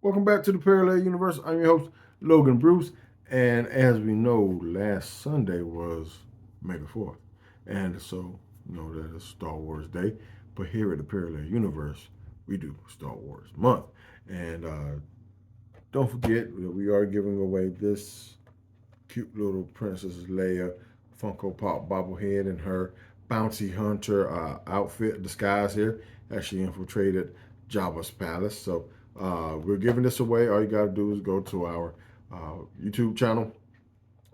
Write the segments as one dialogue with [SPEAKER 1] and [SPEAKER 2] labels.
[SPEAKER 1] Welcome back to the Parallel Universe. I'm your host, Logan Bruce. And as we know, last Sunday was May the 4th. And so, that is Star Wars Day. But here at the Parallel Universe, we do Star Wars Month. And don't forget that we are giving away this cute little Princess Leia Funko Pop bobblehead and her bounty hunter outfit disguise here as she infiltrated Jabba's palace. So we're giving this away. All you got to do is go to our YouTube channel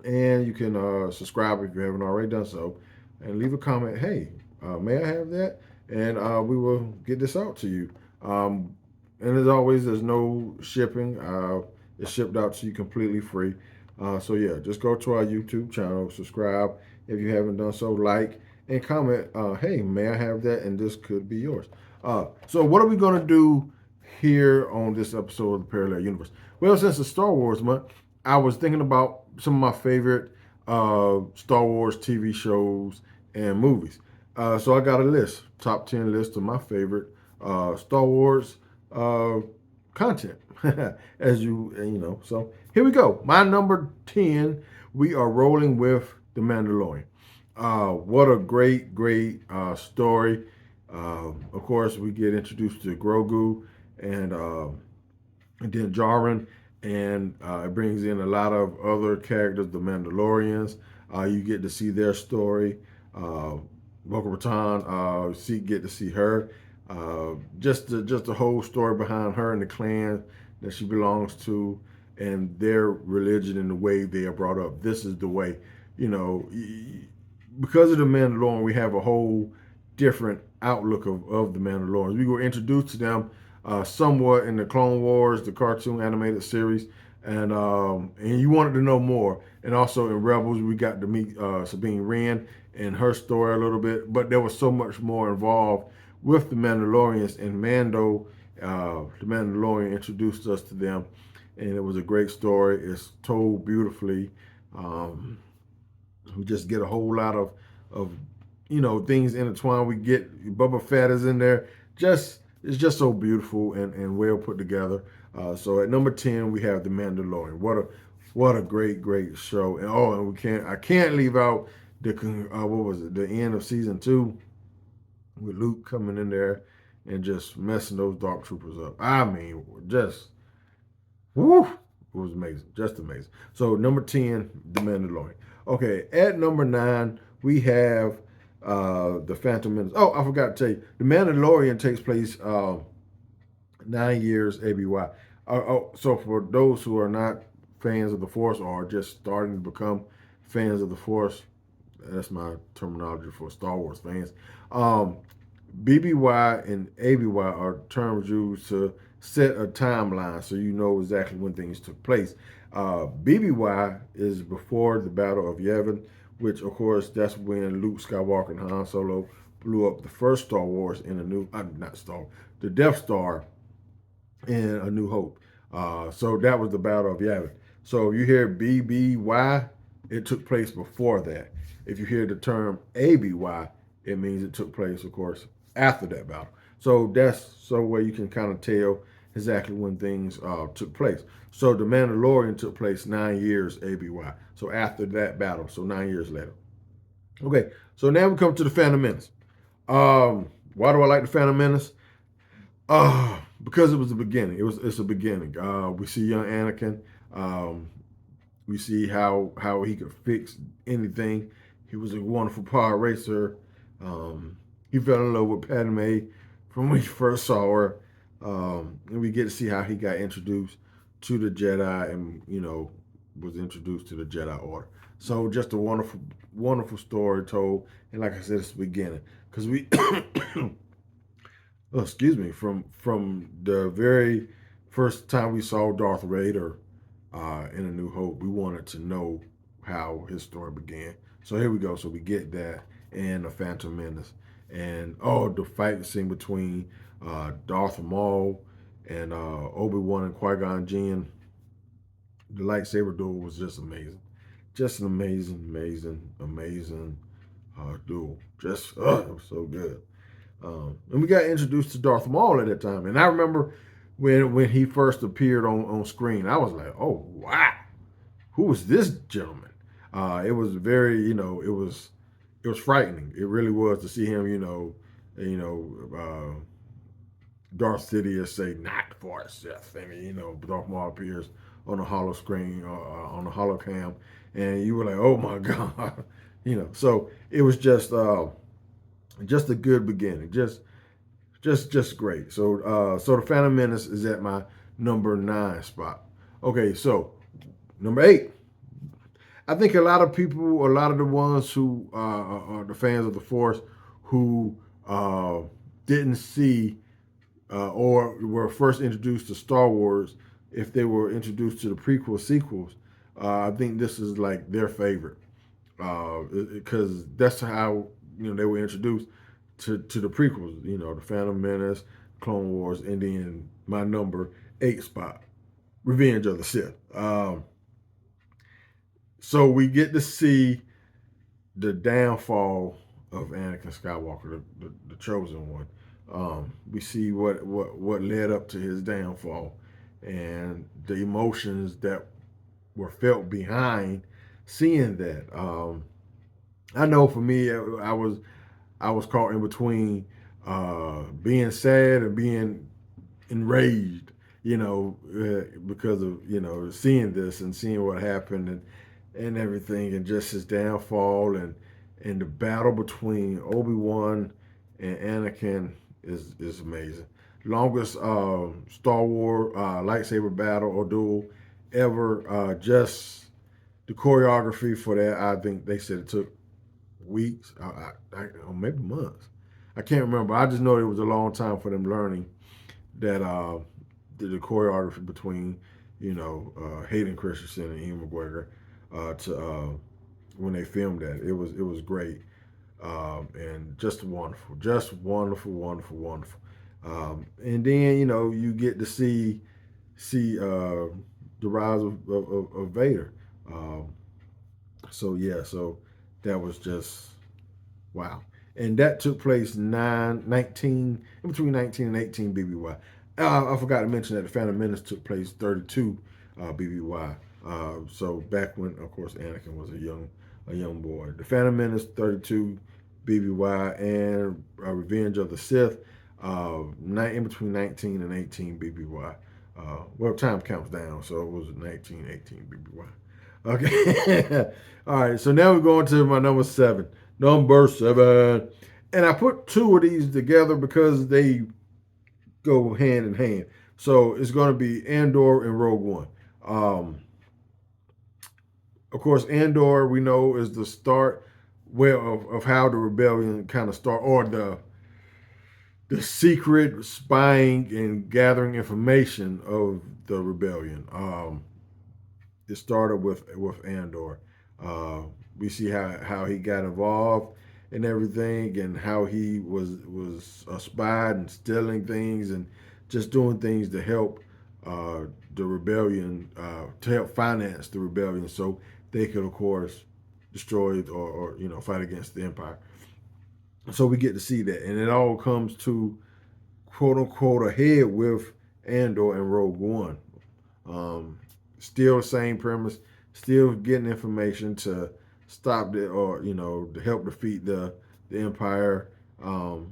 [SPEAKER 1] and you can subscribe if you haven't already done so and leave a comment. Hey, may I have that? And we will get this out to you. And as always, there's no shipping. It's shipped out to you completely free. So yeah, just go to our YouTube channel, subscribe if you haven't done so, like and comment. Hey, may I have that? And this could be yours. So what are we gonna do here on this episode of the Parallel Universe? Well, since it's Star Wars month, I was thinking about some of my favorite Star Wars TV shows and movies. So I got a list, top 10 list of my favorite Star Wars content, as you know. So here we go. My number 10, we are rolling with The Mandalorian. What a great story. Of course, we get introduced to Grogu and then Jaren, and it brings in a lot of other characters, the Mandalorians. You get to see their story. Bo Raton, get to see her. Just the whole story behind her and the clan that she belongs to, and their religion and the way they are brought up. This is the way, you know, because of the Mandalorian, we have a whole different outlook of the Mandalorians. We were introduced to them somewhat in the Clone Wars, the cartoon animated series, and you wanted to know more. And also in Rebels, we got to meet Sabine Wren and her story a little bit, but there was so much more involved with the Mandalorians, and Mando, the Mandalorian, introduced us to them, and it was a great story. It's told beautifully. We just get a whole lot of things intertwined. We get Boba Fett is in there. It's just so beautiful and well put together. So at number 10 we have The Mandalorian. What a great show. And I can't leave out the what was it, the end of season 2 with Luke coming in there and just messing those dark troopers up. I mean, just woo, it was amazing, just amazing. So number 10, The Mandalorian. Okay, at number 9 we have the Phantom Menace. Oh, I forgot to tell you, The Mandalorian takes place 9 years ABY. So for those who are not fans of the Force or just starting to become fans of the Force, that's my terminology for Star Wars fans. BBY and ABY are terms used to set a timeline so you know exactly when things took place. BBY is before the Battle of Yavin, which of course that's when Luke Skywalker and Han Solo blew up the first Star Wars in a new, not Star, the Death Star in A New Hope. So that was the Battle of Yavin. So if you hear BBY, it took place before that. If you hear the term ABY, it means it took place, of course, after that battle. So that's so where you can kind of tell exactly when things took place. So the Mandalorian took place 9 years ABY. So after that battle, so 9 years later. Okay, so now we come to the Phantom Menace. Why do I like the Phantom Menace? Because it was the beginning. It's a beginning. We see young Anakin. We see how he could fix anything. He was a wonderful power racer. He fell in love with Padme from when he first saw her. And we get to see how he got introduced to the Jedi and, was introduced to the Jedi Order. So just a wonderful story told. And like I said, it's the beginning. Because we, oh, excuse me, from the very first time we saw Darth Vader in A New Hope, we wanted to know how his story began. So here we go. So we get that and the Phantom Menace. And the fight scene between Darth Maul and Obi-Wan and Qui-Gon Jinn, the lightsaber duel was just amazing. Just an amazing duel. Just it was so good. And we got introduced to Darth Maul at that time. And I remember when he first appeared on screen. I was like, oh wow, who is this gentleman? It was very, it was frightening. It really was to see him, Darth Sidious say, "Not for Sith." I mean, Darth Maul appears on the hollow screen, on the holocam, and you were like, "Oh my god," So it was just a good beginning, just great. So the Phantom Menace is at my number 9 spot. Okay, so number 8. I think a lot of people, a lot of the ones who are the fans of the Force, who didn't see or were first introduced to Star Wars, if they were introduced to the prequel sequels, I think this is like their favorite because that's how they were introduced to the prequels. The Phantom Menace, Clone Wars, and then my number 8 spot, Revenge of the Sith. So we get to see the downfall of Anakin Skywalker, the chosen one. We see what led up to his downfall and the emotions that were felt behind seeing that. I know for me, I was caught in between being sad and being enraged, because of seeing this and seeing what happened and everything, and just his downfall and the battle between Obi-Wan and Anakin is amazing. Longest Star Wars lightsaber battle or duel ever. Just the choreography for that, I think they said it took weeks, or maybe months. I can't remember. I just know it was a long time for them learning that the choreography between Hayden Christensen and Ian McGregor to when they filmed that. It was great and just wonderful, wonderful, wonderful. And then you get to see the rise of Vader. Um, so yeah, so that was just wow. And that took place 19 in between 19 and 18 BBY. I forgot to mention that the Phantom Menace took place 32 BBY. So back when, of course, Anakin was a young boy. The Phantom Menace 32 BBY and Revenge of the Sith in between 19 and 18 BBY. Well, time counts down, so it was 1918 BBY. Okay. All right. So now we're going to my number 7. Number 7. And I put two of these together because they go hand in hand. So it's going to be Andor and Rogue One. Of course, Andor we know is the start of how the rebellion kind of start, or the secret spying and gathering information of the rebellion. It started with Andor. Uh, we see how he got involved and everything, and how he was a spy and stealing things and just doing things to help the rebellion, to help finance the rebellion, so they could, of course, destroy it or fight against the Empire. So we get to see that, and it all comes to quote unquote ahead with Andor and Rogue One. Um, Still the same premise, still getting information to stop the or to help defeat the Empire.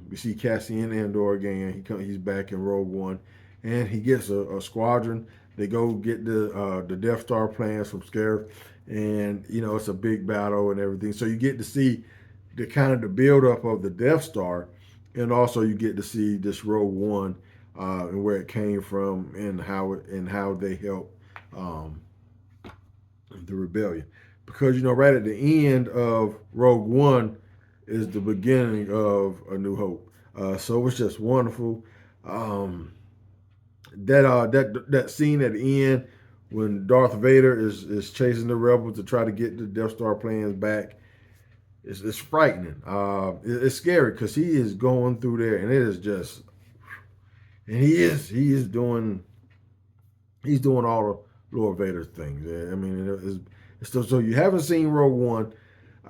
[SPEAKER 1] We see Cassian Andor again. He's back in Rogue One, and he gets a squadron. They go get the Death Star plans from Scarif, and it's a big battle and everything. So you get to see the kind of the build up of the Death Star, and also you get to see this Rogue One and where it came from and how they help um, the rebellion. Because right at the end of Rogue One is the beginning of A New Hope. So it was just wonderful. That scene at the end when Darth Vader is chasing the rebels to try to get the Death Star plans back. It's frightening. It's scary because he is going through there, and it is just, and he is doing all of Lord Vader's things. I mean, it's so you haven't seen Rogue One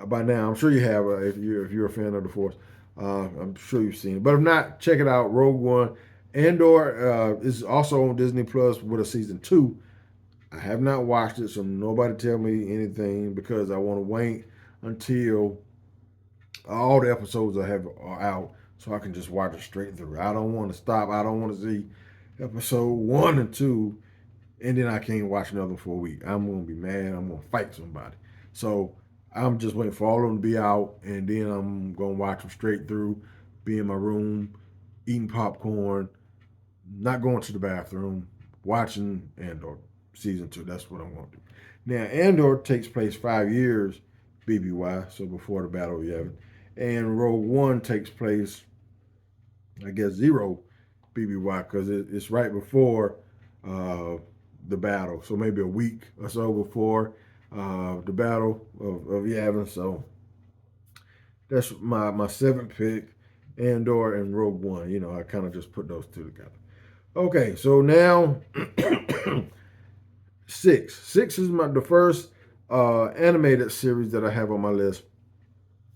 [SPEAKER 1] by now. I'm sure you have if you're a fan of the Force. I'm sure you've seen it, but if not, check it out. Rogue One. Andor is also on Disney Plus with a season 2. I have not watched it, so nobody tell me anything because I want to wait until all the episodes I have are out so I can just watch it straight through. I don't want to stop. I don't want to see episode 1 and 2 and then I can't watch another for a week. I'm gonna be mad. I'm gonna fight somebody. So I'm just waiting for all of them to be out, and then I'm gonna watch them straight through. Be in my room, eating popcorn, not going to the bathroom, watching Andor season 2. That's what I'm gonna do. Now Andor takes place 5 years BBY, so before the Battle of Yavin, and Rogue One takes place, I guess, 0 BBY because it's right before uh, the battle. So maybe a week or so before the battle of Yavin. So that's my seventh pick, Andor and Rogue One. You know, I kind of just put those two together. Okay, so now six. Six is the first animated series that I have on my list,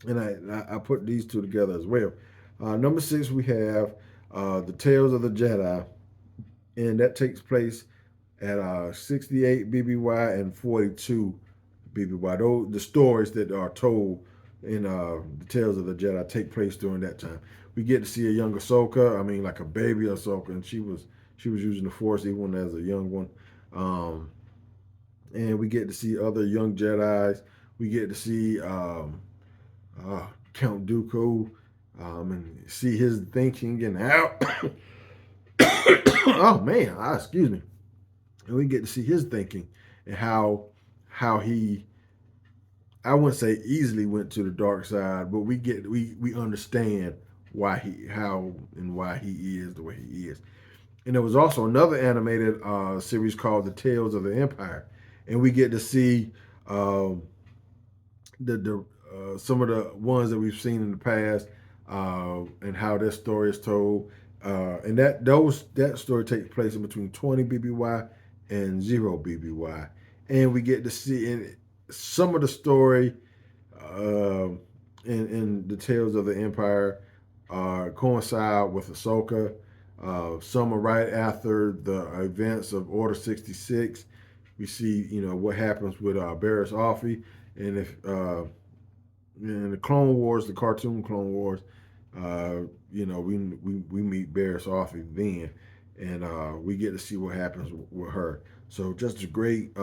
[SPEAKER 1] and I put these two together as well. Number six, we have the Tales of the Jedi, and that takes place at 68 BBY and 42 BBY. Those the stories that are told in the Tales of the Jedi take place during that time. We get to see a younger Ahsoka. I mean, like a baby Ahsoka, and she was using the Force even as a young one. Um, and we get to see other young Jedi's. We get to see Count Dooku and see his thinking and how. Oh man, excuse me. And we get to see his thinking and how he, I wouldn't say easily went to the dark side, but we understand why he how and why he is the way he is. And there was also another animated series called The Tales of the Empire, and we get to see um, the some of the ones that we've seen in the past and how their story is told. And that story takes place in between 20 BBY and 0 BBY, and we get to see in some of the story uh, in the Tales of the Empire coincide with Ahsoka. Some are right after the events of Order 66. We see, what happens with Barriss Offee, and if in the Clone Wars, the cartoon Clone Wars, we meet Barriss Offee then, and we get to see what happens with her. So just a great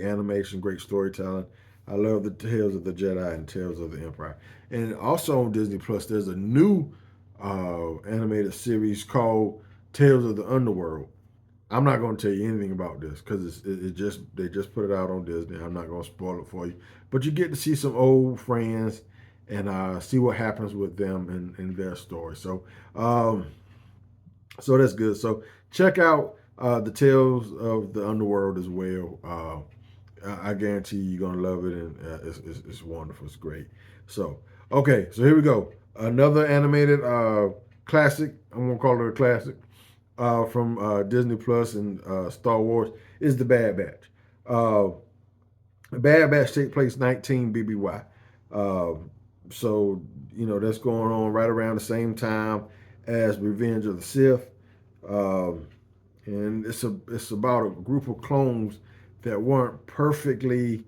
[SPEAKER 1] animation, great storytelling. I love the Tales of the Jedi and Tales of the Empire. And also on Disney Plus, there's a new animated series called Tales of the Underworld. I'm not going to tell you anything about this because they just put it out on Disney. I'm not going to spoil it for you, but you get to see some old friends and see what happens with them and their story. So that's good. So check out the Tales of the Underworld as well. I guarantee you're gonna love it, and it's wonderful. It's great. So okay, so here we go. Another animated classic. I'm gonna call it a classic from Disney Plus and Star Wars is the Bad Batch. The Bad Batch takes place 19 BBY. Uh, so that's going on right around the same time as Revenge of the Sith. Um, and it's about a group of clones that weren't perfectly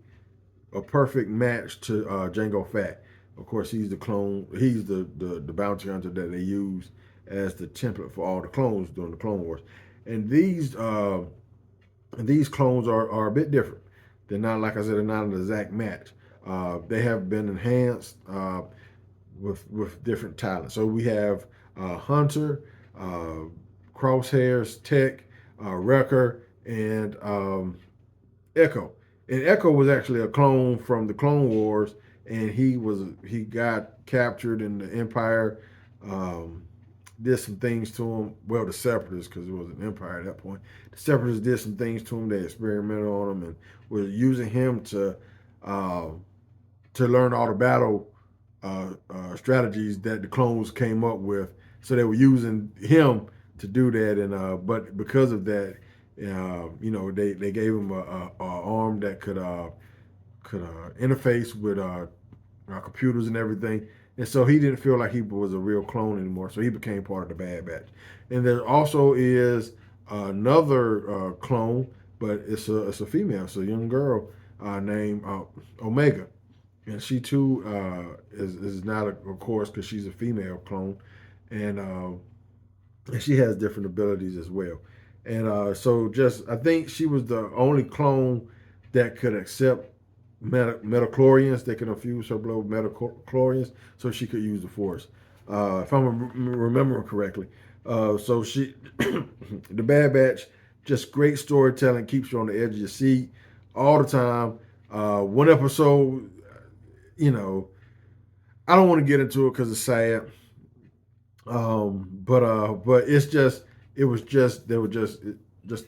[SPEAKER 1] a perfect match to Jango Fett. Of course, he's the clone. He's the bounty hunter that they use as the template for all the clones during the Clone Wars. And these clones are a bit different. They're not, like I said, they're not an exact match. They have been enhanced with different talents. So we have Hunter, uh, Crosshairs, Tech, Wrecker, and Echo. And Echo was actually a clone from the Clone Wars, and he got captured, and the Empire um, did some things to him. Well, the Separatists, because it was an Empire at that point. The Separatists did some things to him. They experimented on him and were using him uh, to learn all the battle strategies that the clones came up with. So they were using him to do that, and but because of that, they gave him a arm that could interface with computers and everything. and so he didn't feel like he was a real clone anymore. So he became part of the Bad Batch. And there also is another clone, but it's a female. It's a young girl named Omega, and she too is not of course because she's a female clone, and and she has different abilities as well. And so just I think she was the only clone that could accept metachlorians. They could infuse her blood with metachlorians so she could use the force. If I'm remembering correctly. So she, the Bad Batch, just great storytelling, keeps you on the edge of your seat all the time. One episode, you know, I don't want to get into it because it's sad. But it's just it was just they were just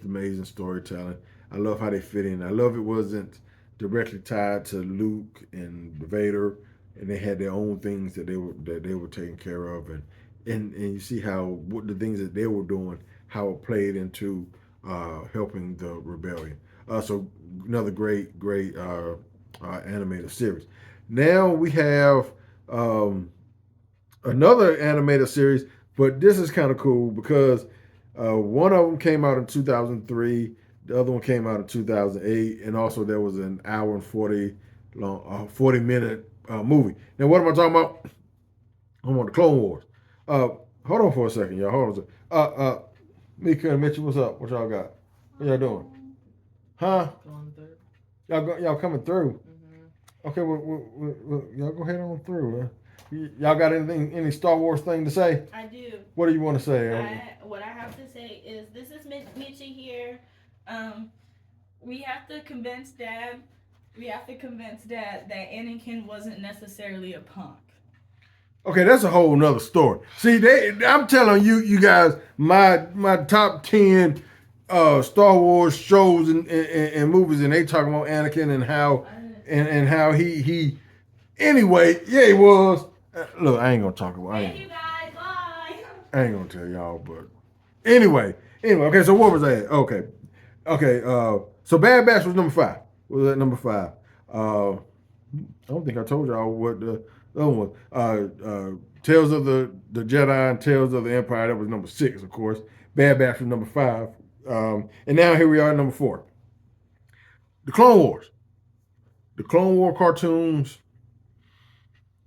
[SPEAKER 1] amazing storytelling. I love how they fit in. I love it wasn't directly tied to Luke and Vader, and they had their own things that they were taking care of, and you see how what the things that they were doing, how it played into helping the rebellion. So another great animated series. Now we have um, another animated series, but this is kind of cool because one of them came out in 2003, the other one came out in 2008, and also there was an hour and 40 minute movie. Now, what am I talking about? I'm on the Clone Wars. Uh, Hold on for a second, y'all. Hold on a second. Mika and Mitchell, what's up? What y'all got? What y'all doing? Huh? Y'all coming through? Okay, y'all go ahead on through. Y'all got any Star Wars thing to say?
[SPEAKER 2] I do.
[SPEAKER 1] What do you want to say?
[SPEAKER 2] What I have to say is this is Mitchie here. Um, we have to convince Dad. We have to convince Dad that Anakin wasn't necessarily a punk.
[SPEAKER 1] Okay, that's a whole nother story. See, I'm telling you guys, my top 10 Star Wars shows and movies, and they talking about Anakin and how he anyway, yeah, he was. Look, I ain't gonna talk about.
[SPEAKER 2] Thank you guys. Bye.
[SPEAKER 1] I ain't gonna tell y'all, but anyway. Okay. So what was that? Okay. So Bad Batch was number 5. Was that number 5? I don't think I told y'all what the other one. Tales of the Jedi and Tales of the Empire. That was number 6, of course. Bad Batch was number 5. And now here we are at number 4. The Clone Wars. The Clone War cartoons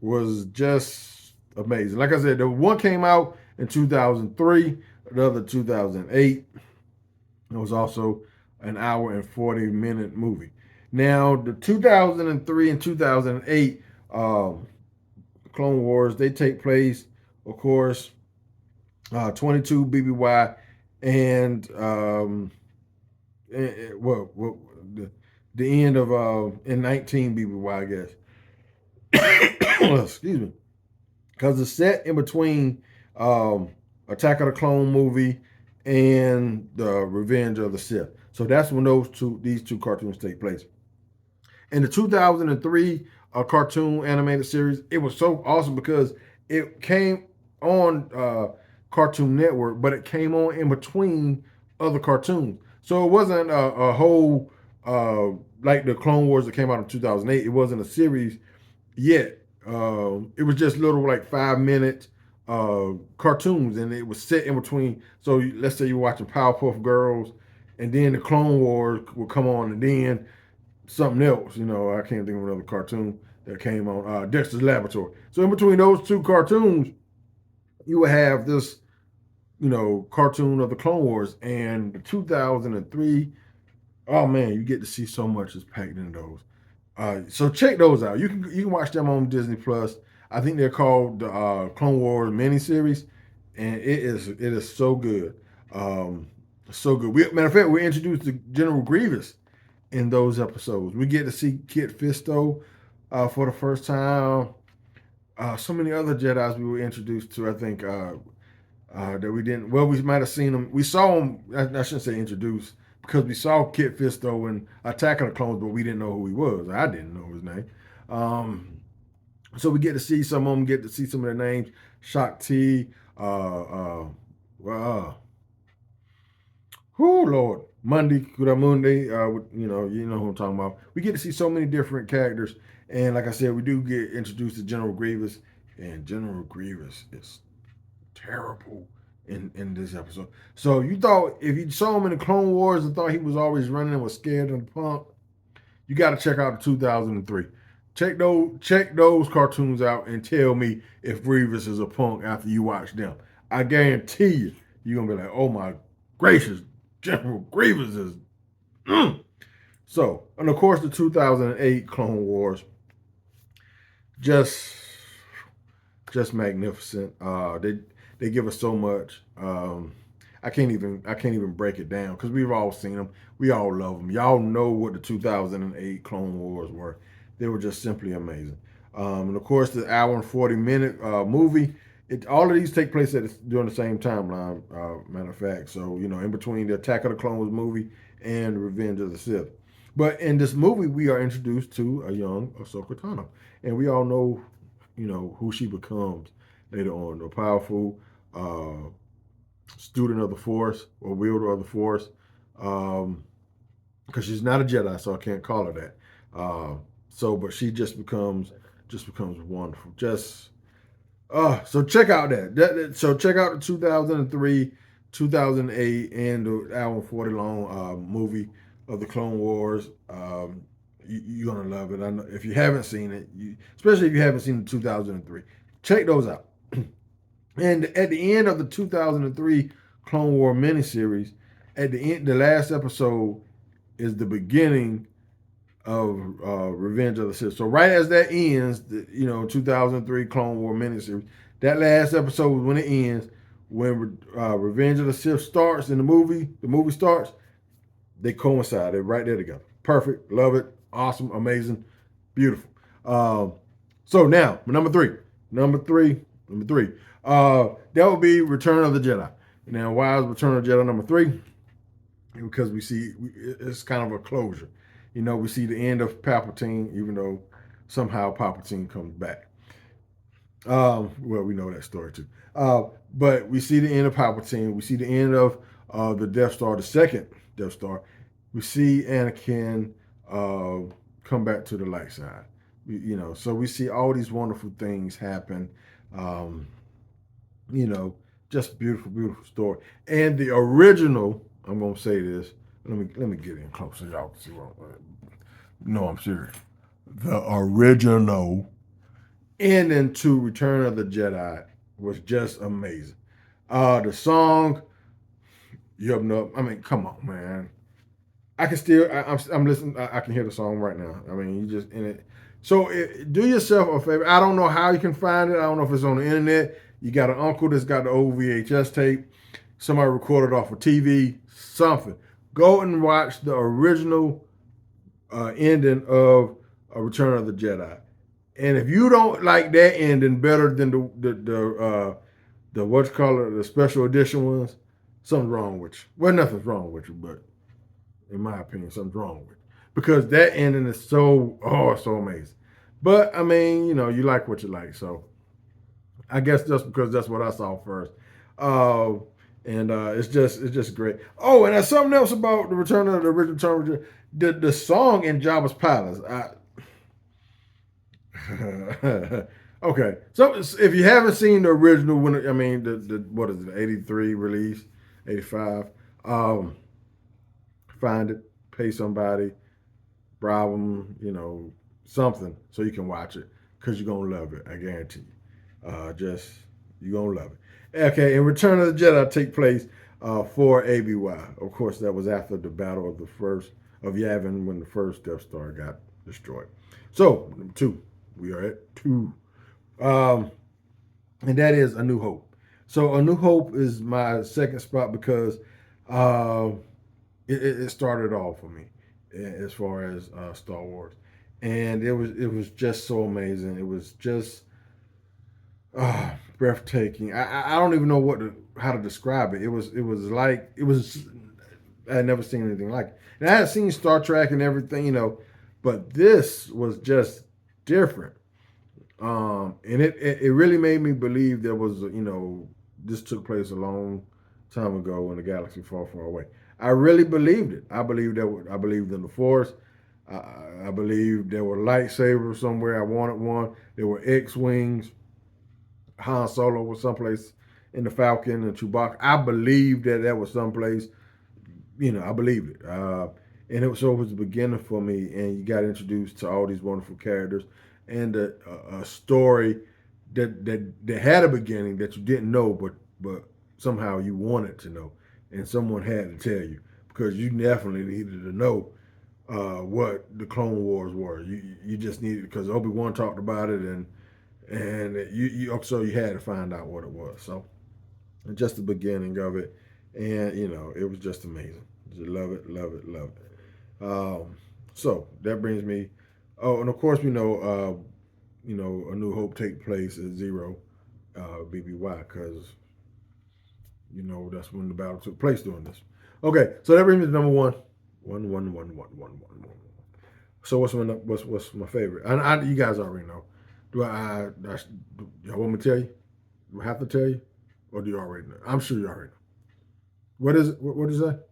[SPEAKER 1] was just amazing. Like I said, the one came out in 2003, the other 2008. It was also an hour and 40-minute movie. Now, the 2003 and 2008 Clone Wars, they take place, of course, 22 BBY and well, the end of in 19 BBY, I guess. Excuse me, because it's set in between Attack of the Clone movie and the Revenge of the Sith. So that's when these two cartoons take place. In the 2003 cartoon animated series, it was so awesome because it came on Cartoon Network, but it came on in between other cartoons. So it wasn't a whole like the Clone Wars that came out in 2008. It wasn't a series yet. It was just little like 5 minute cartoons, and it was set in between. So let's say you're watching Powerpuff Girls, and then the Clone Wars will come on, and then something else. I can't think of another cartoon that came on. Dexter's Laboratory. So in between those two cartoons, you would have this, cartoon of the Clone Wars, and the 2003. Oh man, you get to see so much is packed in those. So check those out. You can watch them on Disney Plus. I think they're called the Clone Wars miniseries, and it is so good, so good. Matter of fact, we introduced to General Grievous in those episodes. We get to see Kit Fisto for the first time. So many other Jedi's we were introduced to. I think that we didn't. Well, we might have seen them. We saw them. I shouldn't say introduced because we saw Kit Fisto in Attack of the Clones, but we didn't know who he was. I didn't know his name. So we get to see some of them. Get to see some of their names. Shakti. Lord. Mundi Kuramundi. You know who I'm talking about. We get to see so many different characters, and like I said, we do get introduced to General Grievous and General Grievous is terrible in this episode. So you thought if you saw him in the Clone Wars and thought he was always running and was scared of the punk, you got to check out the 2003. Check those cartoons out and tell me if Grievous is a punk after you watch them. I guarantee you're gonna be like, oh my gracious, General Grievous is. Mm. So, and of course, the 2008 Clone Wars, just just magnificent. They give us so much. I can't even break it down because we've all seen them. We all love them. Y'all know what the 2008 Clone Wars were. They were just simply amazing. And of course, the hour and 40 minute movie. All of these take place during the same timeline. Matter of fact, so in between the Attack of the Clones movie and Revenge of the Sith. But in this movie, we are introduced to a young Ahsoka Tano, and we all know, who she becomes later on. A powerful student of the Force or wielder of the Force, because she's not a Jedi, so I can't call her that. But she just becomes wonderful. So check out so check out the 2003, 2008, and the hour and 40 long movie of the Clone Wars. You're gonna love it. I know if you haven't seen it, especially if you haven't seen the 2003, check those out. And at the end of the 2003 Clone War miniseries, at the end, the last episode is the beginning of Revenge of the Sith. So right as that ends, 2003 Clone War miniseries, that last episode when it ends, when Revenge of the Sith starts in the movie starts, they coincide. They're right there together. Perfect. Love it. Awesome. Amazing. Beautiful. So now, number three. That would be Return of the Jedi. Now, why is Return of the Jedi number 3? Because we see it's kind of a closure. We see the end of Palpatine, even though somehow Palpatine comes back. Well, we know that story too. But we see the end of Palpatine. We see the end of the Death Star, the second Death Star. We see Anakin come back to the light side. So we see all these wonderful things happen. Just beautiful, beautiful story. And the original, I'm gonna say this. Let me get in close so y'all can see what I'm serious. The original ending to Return of the Jedi was just amazing. The song, come on, man. I can still, I'm listening. I can hear the song right now. You just in it. So do yourself a favor. I don't know how you can find it. I don't know if it's on the internet. You got an uncle that's got the old VHS tape. Somebody recorded off of TV. Something. Go and watch the original ending of Return of the Jedi. And if you don't like that ending better than the the special edition ones, something's wrong with you. Well, nothing's wrong with you, but in my opinion, something's wrong with you. Because that ending is so amazing. But you like what you like. So I guess just because that's what I saw first. And it's just great. Oh, and there's something else about the Return of the original Return. The song in Jabba's Palace. Okay, so if you haven't seen the original, the what is it, 83 release, 85, find it, pay somebody, bribe them, something so you can watch it because you're gonna love it. I guarantee you. You're gonna love it. Okay, and Return of the Jedi take place for ABY. Of course, that was after the battle of Yavin when the first Death Star got destroyed. So number 2, we are at 2, and that is A New Hope. So A New Hope is my second spot because it started off for me as far as Star Wars, and it was just so amazing. It was just breathtaking. I don't even know how to describe it. It was I had never seen anything like it. And I had seen Star Trek and everything, but this was just different. And it really made me believe there was this took place a long time ago in a galaxy far, far away. I really believed it. I believed in the Force. I believed there were lightsabers somewhere. I wanted one. There were X-wings. Han Solo was someplace in the Falcon and Chewbacca. I believed that was someplace. I believed it. And it was the beginning for me. And you got introduced to all these wonderful characters and a story that had a beginning that you didn't know, but somehow you wanted to know, and someone had to tell you because you definitely needed to know what the Clone Wars were. You just needed because Obi-Wan talked about it, and you had to find out what it was. So just the beginning of it, and it was just amazing. Just love it, love it, love it. So that brings me. Oh, and of course we know. A New Hope take place at Zero BBY because that's when the battle took place during this. Okay, so that brings me to number one. One. So what's my favorite? You guys already know. Do y'all want me to tell you? Do I have to tell you, or do you already know? I'm sure you already know. What is it? What is that?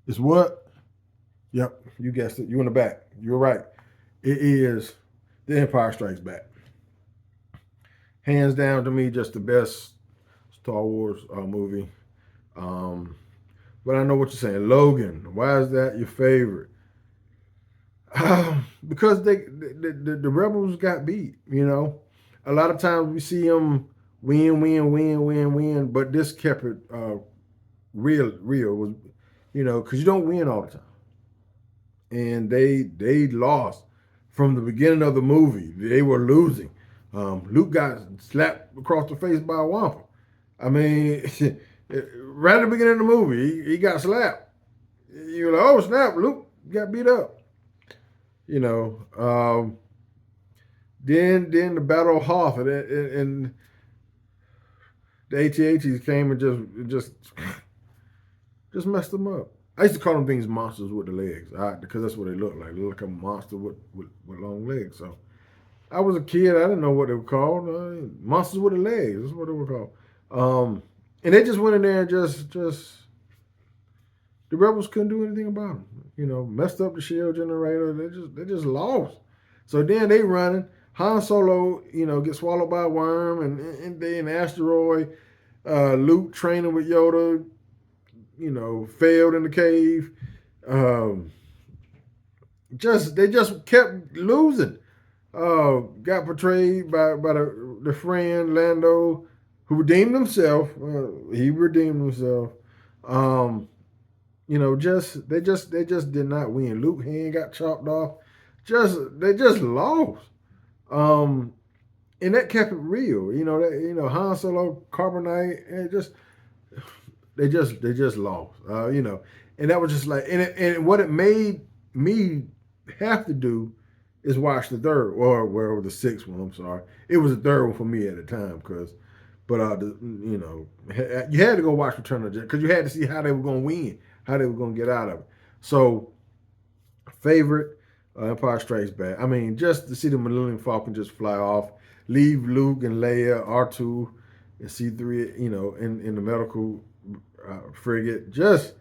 [SPEAKER 1] It's what? Yep, you guessed it. You in the back. You're right. It is The Empire Strikes Back. Hands down to me, just the best Star Wars movie. But I know what you're saying. Logan, why is that your favorite? Because the rebels got beat. A lot of times we see them win, but this kept it real. Was because you don't win all the time, and they lost from the beginning of the movie. They were losing. Luke got slapped across the face by a Wampa. I mean, right at the beginning of the movie, he got slapped. You're like, oh snap, Luke got beat up. Then the Battle of Hoth and the AT-ATs came and just messed them up. I used to call them things monsters with the legs, because that's what they look like. They look like a monster with long legs. So I was a kid. I didn't know what they were called. Monsters with the legs. That's what they were called. And they just went in there and just the rebels couldn't do anything about them. Messed up the shield generator. They just lost. So then they running. Han Solo, gets swallowed by a worm, and they an asteroid. Luke training with Yoda, failed in the cave. They just kept losing. Got portrayed by the friend Lando, who redeemed himself. He redeemed himself. They just did not win. Luke hand got chopped off. They just lost. And that kept it real. Han Solo, Carbonite, they just lost. And that was just like, and what it made me have to do is watch the third or the sixth one. I'm sorry, it was the third one for me at the time you had to go watch Return of the Jedi because you had to see how they were going to win, how they were going to get out of it. So, favorite Empire Strikes Back. I mean, just to see the Millennium Falcon just fly off, leave Luke and Leia, R2, and C3, in the medical frigate. Just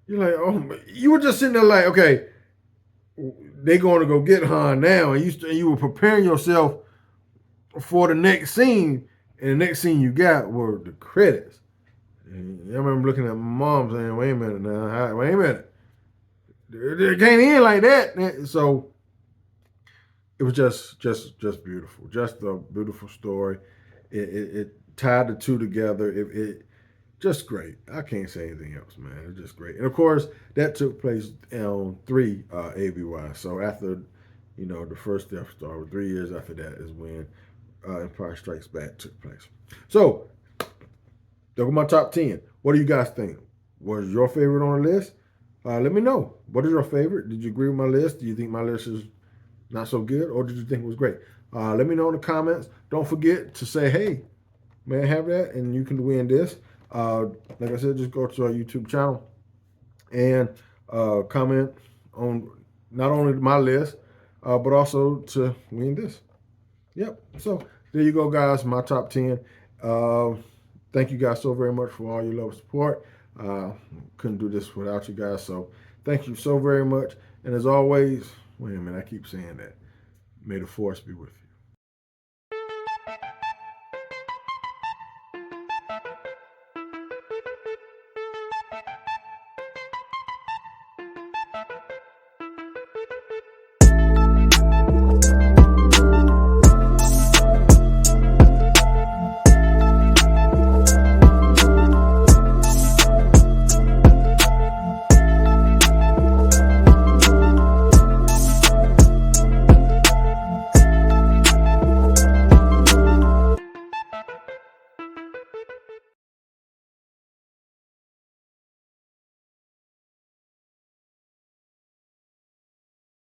[SPEAKER 1] you're like, oh, you were just sitting there like, okay, they going to go get Han now, and you were preparing yourself for the next scene, and the next scene you got were the credits. And I remember looking at my mom saying, "Wait a minute now, wait a minute, it can't end like that." So it was just beautiful, just a beautiful story. It tied the two together. It just great. I can't say anything else, man. It's just great. And of course, that took place on 3 ABY. So after, the first Death Star, 3 years after that is when Empire Strikes Back took place. So, look at my top 10. What do you guys think? Was your favorite on the list? Let me know. What is your favorite? Did you agree with my list? Do you think my list is not so good, or did you think it was great? Let me know in the comments. Don't forget to say, hey, may I have that? And you can win this. Like I said, just go to our YouTube channel and comment on not only my list, but also to win this. Yep. So there you go, guys. My top 10. Thank you guys so very much for all your love and support. Couldn't do this without you guys. So thank you so very much. And as always, wait a minute, I keep saying that. May the force be with you.